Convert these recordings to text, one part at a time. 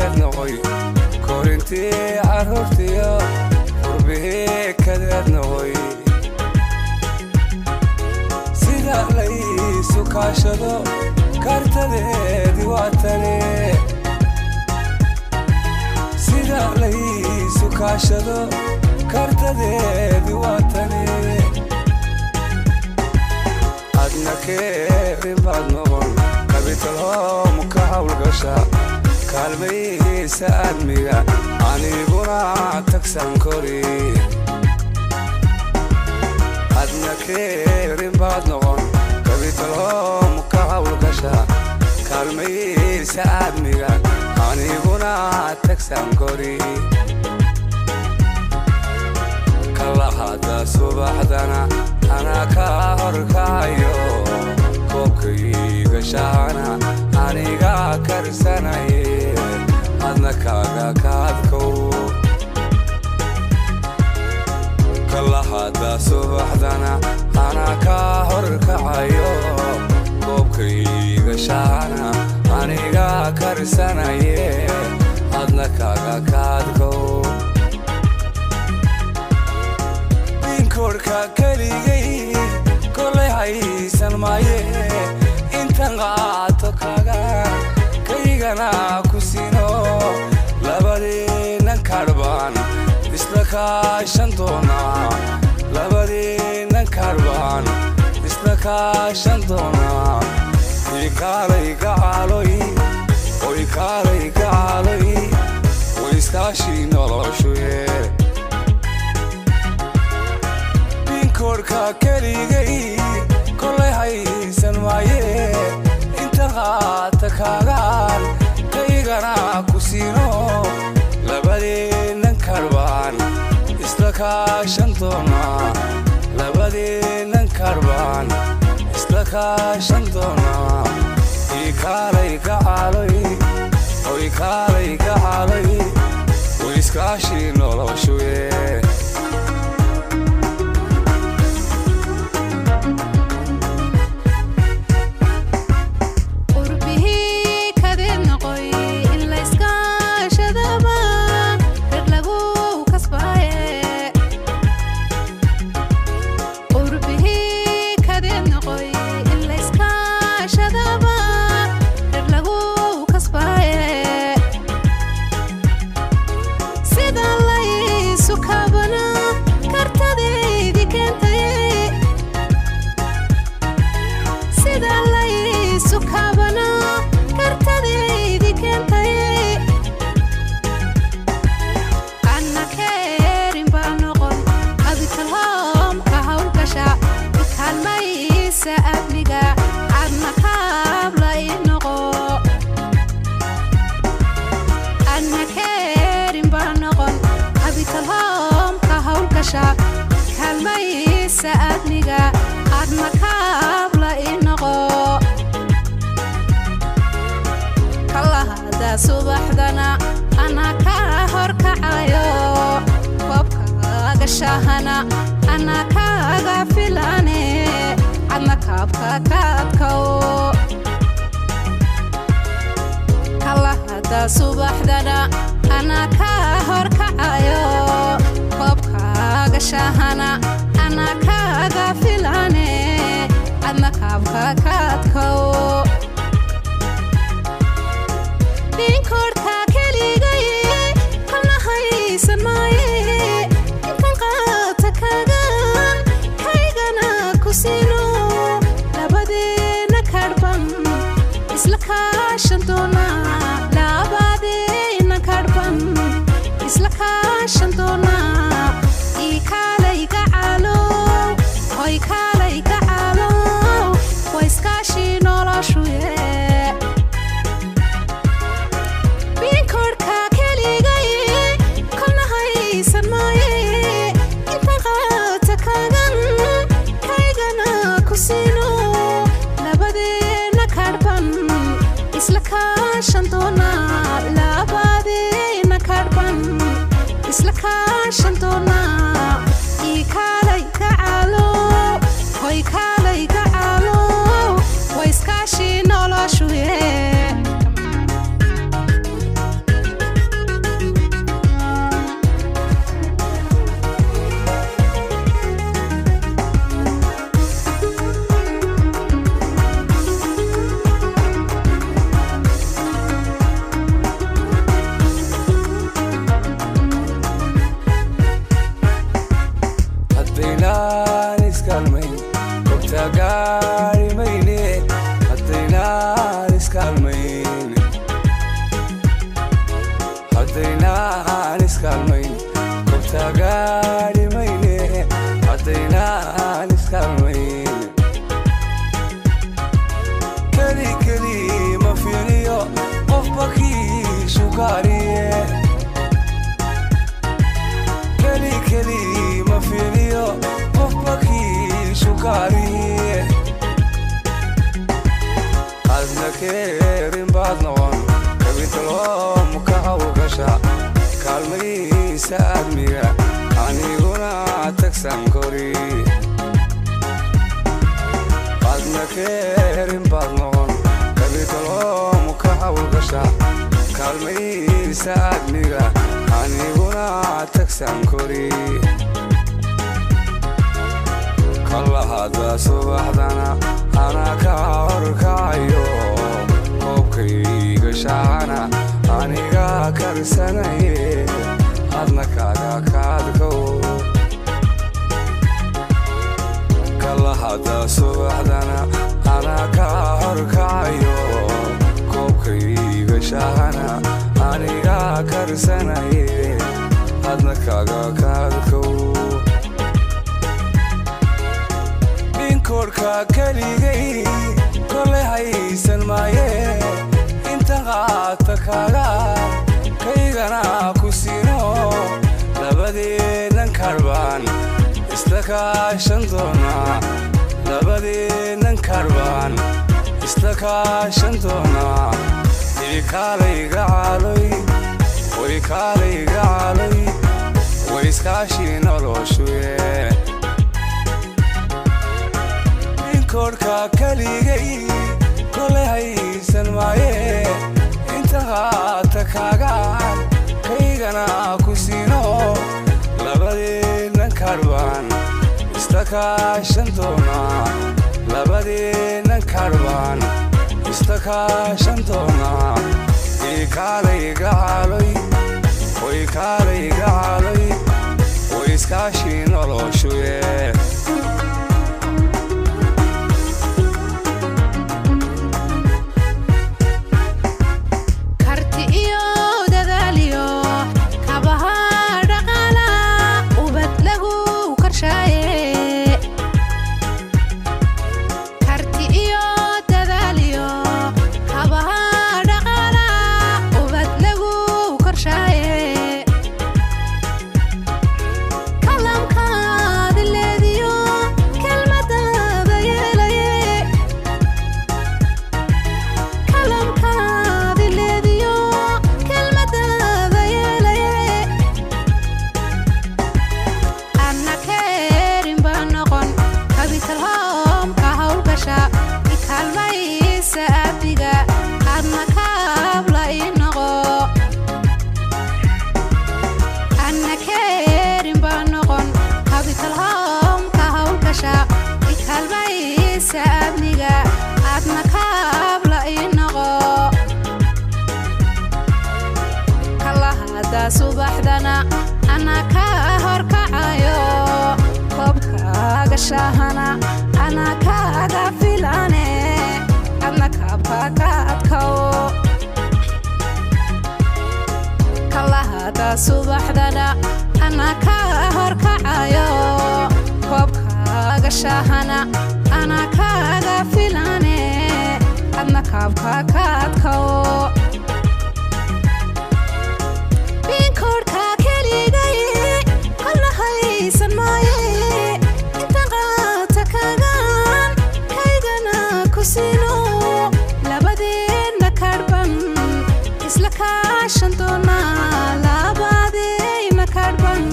كذب نوي كورنتي عرفتي قربه كذب نوي سيدا ليسو كاشدو كارتدي ديواتني سيدا ليسو كاشدو كارتدي ديواتني أدنى كيري بعد نغن قبيت الهوم كحول قشا كالبي سأد ميغا عني قرا تكسان كوري أدنى كيري بعد نغن قبيت الهوم كحول قشا كالبي سأد ميغا عني قرا تكسان كوري كلا هذا صباح دانا أنا كهر كايو كوكي غشانا أنيغا كرسناي أدنى كاغا كادكو كلا هذا صباح دانا أنا كهر كايو كوكي غشانا أنيغا كرسناي أدنى كاغا كادكو كوركا كليجي كل هايسن مايه انت غاتكاغا كيغنا كوسينو لبدينا كاربان اسلكا شنتونا لبدينا كاربان اسلكا شنتونا يكالي كالوي ويكالي كالوي ويسكاشي نولوشوي كوركا كليجي كل هايسن مايه انت غاتكاغان كيغنا كوسينو لبدينا كاربان اسلكا شنتونا لبدينا كاربان اسلكا شنتونا يكالي كالوي ويكالي كالوي ويسكاشي نولوشوي subaxdana ana ka horkacayo koobkaaga ana kaaga filane adna kaabka kaadkow kalahada subaxdana ana ka horkacayo koobkaaga shahana ana kaaga filane adna kaabka kaadkow كوركا كليجي كل هايسن مايه انت غاتكاغان كيغنا كوسينو لبدينا كاربان اسلكا شنتونا لبدينا كاربان اسلكا شنتونا يكالي كعالو هاي كالي كعالو ويسكاشي نولاشويه شنتونا لبادينا كاربان اسلكا شنتونا يكالي كعالو هاي كالي كعالو ويسكاشي نولاشويه gaariye keli keli ma fiiriyo qofba kiisu gaariye adna keerin baad noqon kabitaloom ka hawgasha kaalmaysa admiga aniguna tagsan kori adna keerin baad noqon kabitaloom ka hawgasha kaalmaysa admiga aniguna tagsan kori kallahada subaxdana anaa ka horkacayo koobkayga shaacana aniga karsanaye adna kaaga kaadkow kallahada subaxdana anaa ka horkacayo koobkayga shaacana aniga karsanaye adna kaaga kaadkow korka keligay kolay haysan maaye inta qaata kaaga kaygana ku siino labadeennan karbaan isla kaashan doonaa labadeennan karbaan isla kaashan doonaa kaalayga caaloy way kaalayga caaloy way iskaashii noloshuye korka keligay kolay haysan maaye inta qaata kaagaan kaygana ku siino labadeennan karbaan isla kaashan doonaa labadeennan karbaan isla kaashan doonaa kaalayga caaloy way kaalayga caaloy way iskaashii noloshuye subaxdana anaa ka horkacayo koobkaaga shaahana anaa kaaga filane adna kaabka ka adkow kallahada subaxdana anaa ka horkacayo koobkaaga shaahana anaa kaaga filane adna kaabka ka adkow labadeenna karbaan isla kaashan doonaa labadeenna karbaan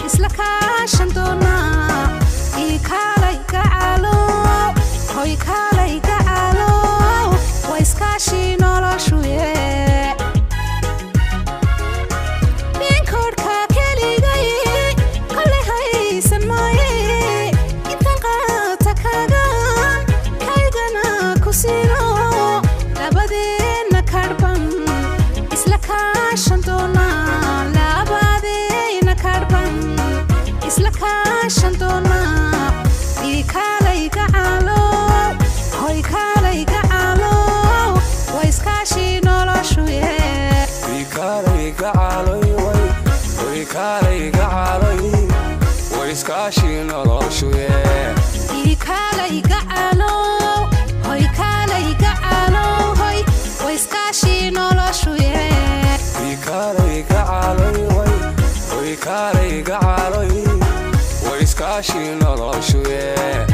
isla kaashan doonaa kaalayga caalo hoy kaalayga caalo waa iskaashii noloshuye korka keligay kolay haysan maaye inta qaata kaagaan kaygana ku siino labadeenna karbaan isla kaashan doonaa labadeenna karbaan isla kaashan doonaa kaalayga caalo hoy kaalayga caalo waa iskaashii noloshuye kaalayga caaloy way kaalayga caaloy way iskaashii noloshuye kaalayga caalo hoy kaalayga caalo hoy way iskaashii noloshuye كاري كعالي وي كاري كعالي ويسكاشي نرشويه